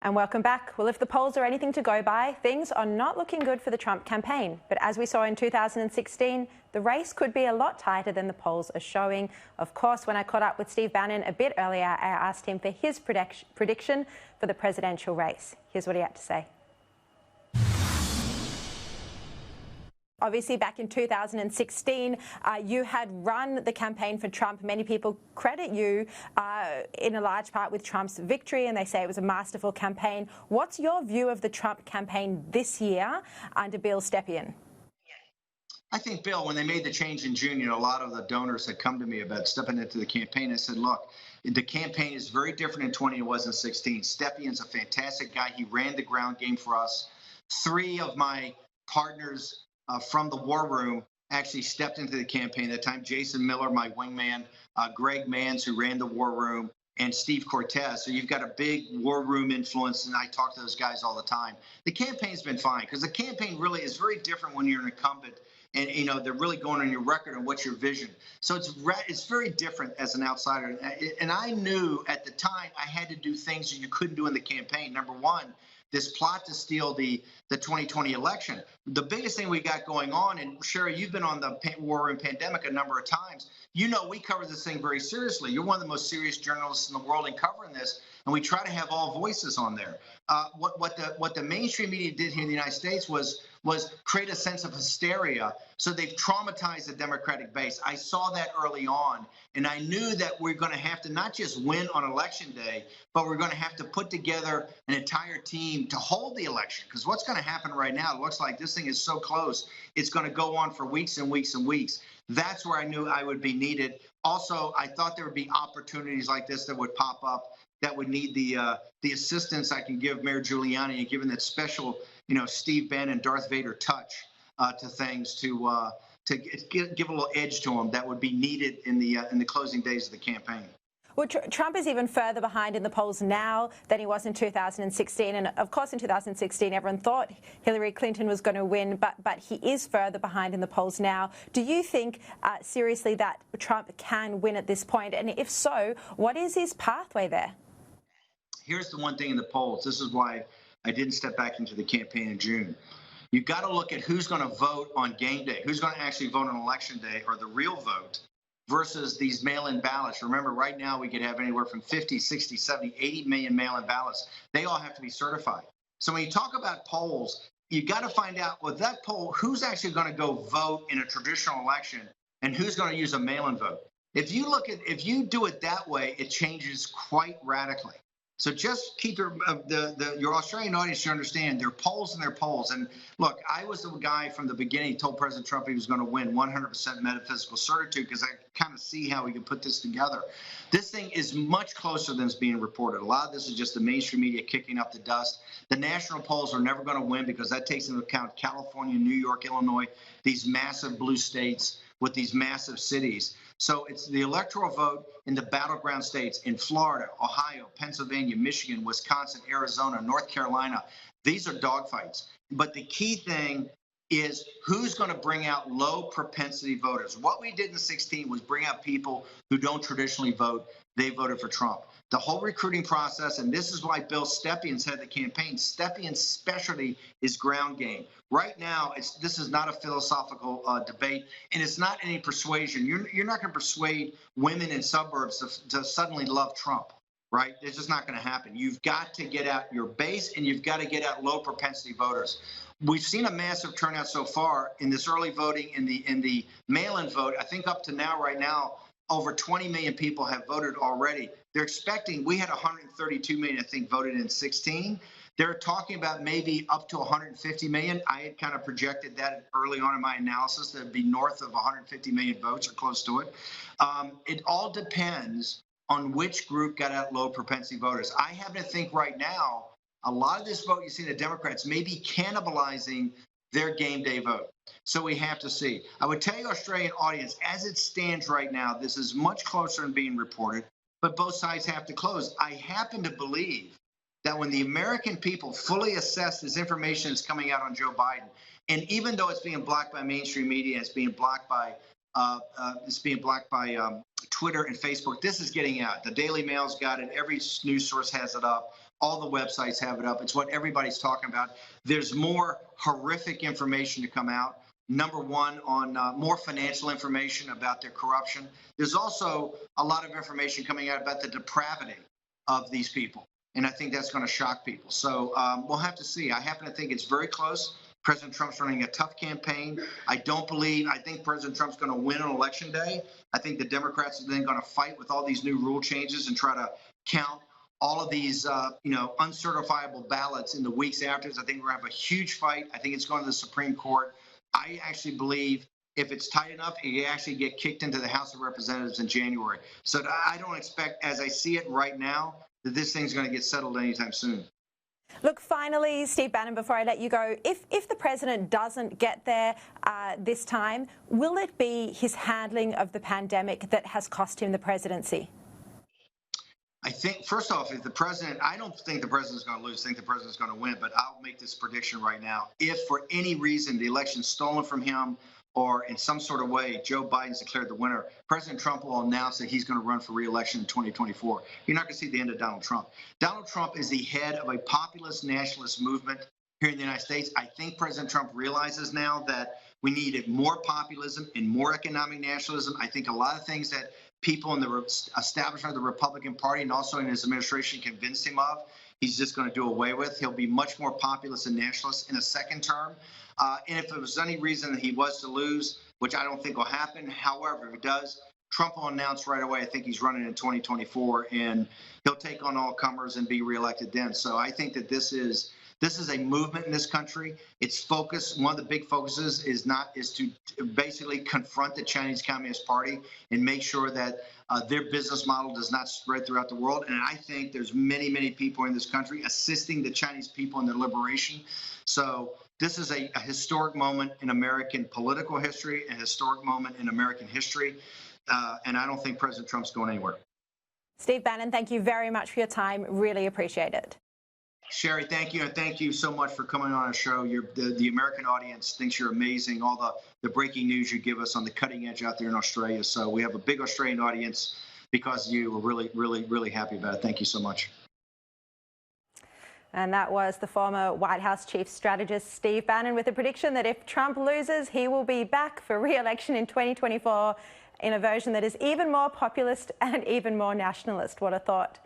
And welcome back. Well, if the polls are anything to go by, things are not looking good for the Trump campaign. But as we saw in 2016, the race could be a lot tighter than the polls are showing. Of course, when I caught up with Steve Bannon a bit earlier, I asked him for his prediction for the presidential race. Here's what he had to say. Obviously, back in 2016, you had run the campaign for Trump. Many people credit you in a large part with Trump's victory, and they say it was a masterful campaign. What's your view of the Trump campaign this year under Bill Stepien? I think, Bill, when they made the change in June, a lot of the donors had come to me about stepping into the campaign. I said, look, the campaign is very different in 20 than it was in 16. Stepien's a fantastic guy. He ran the ground game for us. Three of my partners from the war room actually stepped into the campaign at the time. Jason Miller, my wingman, Greg Manns, who ran the war room, and Steve Cortez. So you've got a big war room influence, and I talk to those guys all the time. The campaign's been fine because the campaign really is very different when you're an incumbent and, they're really going on your record and what's your vision. So it's very different as an outsider. And I knew at the time I had to do things that you couldn't do in the campaign. Number one, this plot to steal the 2020 election. The biggest thing we got going on, and Sharri, you've been on the war room pandemic a number of times. We cover this thing very seriously. You're one of the most serious journalists in the world in covering this, and we try to have all voices on there. What the mainstream media did here in the United States was create a sense of hysteria. So they've traumatized the Democratic base. I saw that early on, and I knew that we're going to have to not just win on Election Day, but we're going to have to put together an entire team to hold the election. Because what's going to happen right now, it looks like this thing is so close, it's going to go on for weeks and weeks and weeks. That's where I knew I would be needed. Also, I thought there would be opportunities like this that would pop up that would need the assistance I can give Mayor Giuliani, and given that special, Steve Bannon, Darth Vader touch to things to give a little edge to them that would be needed in the closing days of the campaign. Well, Trump is even further behind in the polls now than he was in 2016. And of course, in 2016, everyone thought Hillary Clinton was going to win, but he is further behind in the polls now. Do you think seriously that Trump can win at this point? And if so, what is his pathway there? Here's the one thing in the polls. This is why I didn't step back into the campaign in June. You've got to look at who's going to vote on game day, who's going to actually vote on Election Day, or the real vote, versus these mail-in ballots. Remember, right now we could have anywhere from 50, 60, 70, 80 million mail-in ballots. They all have to be certified. So when you talk about polls, you got to find out with that poll who's actually going to go vote in a traditional election and who's going to use a mail-in vote. If you do it that way, it changes quite radically. So just keep your Australian audience to understand their polls and their polls. And look, I was the guy from the beginning who told President Trump he was going to win 100% metaphysical certitude, because I kind of see how we can put this together. This thing is much closer than it's being reported. A lot of this is just the mainstream media kicking up the dust. The national polls are never going to win because that takes into account California, New York, Illinois, these massive blue states with these massive cities. So it's the electoral vote in the battleground states in Florida, Ohio, Pennsylvania, Michigan, Wisconsin, Arizona, North Carolina. These are dogfights. But the key thing is who's going to bring out low propensity voters. What we did in 2016 was bring out people who don't traditionally vote. They voted for Trump. The whole recruiting process, and this is why Bill Stepien's head of the campaign. Stepien's specialty is ground game. Right now, this is not a philosophical debate, and it's not any persuasion. You're not going to persuade women in suburbs to suddenly love Trump, right? It's just not going to happen. You've got to get out your base, and you've got to get out low propensity voters. We've seen a massive turnout so far in this early voting, in the mail-in vote. I think up to now, right now, over 20 million people have voted already. They're expecting, we had 132 million, I think, voted in 2016. They're talking about maybe up to 150 million. I had kind of projected that early on in my analysis, that it'd be north of 150 million votes or close to it. It all depends on which group got out low propensity voters. I happen to think right now, a lot of this vote you see in the Democrats may be cannibalizing their game day vote. So we have to see. I would tell you, Australian audience, as it stands right now, this is much closer than being reported, but both sides have to close. I happen to believe that when the American people fully assess this information that's coming out on Joe Biden, and even though it's being blocked by mainstream media, it's being blocked by Twitter and Facebook, this is getting out. The Daily Mail's got it. Every news source has it up. All the websites have it up. It's what everybody's talking about. There's more horrific information to come out. Number one, on more financial information about their corruption. There's also a lot of information coming out about the depravity of these people. And I think that's going to shock people. So we'll have to see. I happen to think it's very close. President Trump's running a tough campaign. I think President Trump's going to win on Election Day. I think the Democrats are then going to fight with all these new rule changes and try to count all of these, uncertifiable ballots in the weeks after. I think we're going to have a huge fight. I think it's going to the Supreme Court. I actually believe if it's tight enough, it can actually get kicked into the House of Representatives in January. So I don't expect, as I see it right now, that this thing's going to get settled anytime soon. Look, finally, Steve Bannon, before I let you go, if the president doesn't get there this time, will it be his handling of the pandemic that has cost him the presidency? I think, first off, if the president, I don't think the president's going to lose. I think the president's going to win, but I'll make this prediction right now. If for any reason the election's stolen from him or in some sort of way Joe Biden's declared the winner, President Trump will announce that he's going to run for re-election in 2024. You're not going to see the end of Donald Trump. Donald Trump is the head of a populist nationalist movement here in the United States. I think President Trump realizes now that we needed more populism and more economic nationalism. I think a lot of things that people in the establishment of the Republican Party and also in his administration convinced him of, he's just going to do away with. He'll be much more populist and nationalist in a second term. And if there was any reason that he was to lose, which I don't think will happen, however, if it does, Trump will announce right away, I think he's running in 2024, and he'll take on all comers and be reelected then. So I think that this is a movement in this country. Its focus, one of the big focuses is to basically confront the Chinese Communist Party and make sure that their business model does not spread throughout the world. And I think there's many, many people in this country assisting the Chinese people in their liberation. So this is a historic moment in American political history, a historic moment in American history. And I don't think President Trump's going anywhere. Steve Bannon, thank you very much for your time. Really appreciate it. Sharri, thank you. And thank you so much for coming on our show. The American audience thinks you're amazing. All the breaking news you give us on the cutting edge out there in Australia. So we have a big Australian audience because you. We're really, really, really happy about it. Thank you so much. And that was the former White House chief strategist Steve Bannon with a prediction that if Trump loses, he will be back for re-election in 2024 in a version that is even more populist and even more nationalist. What a thought.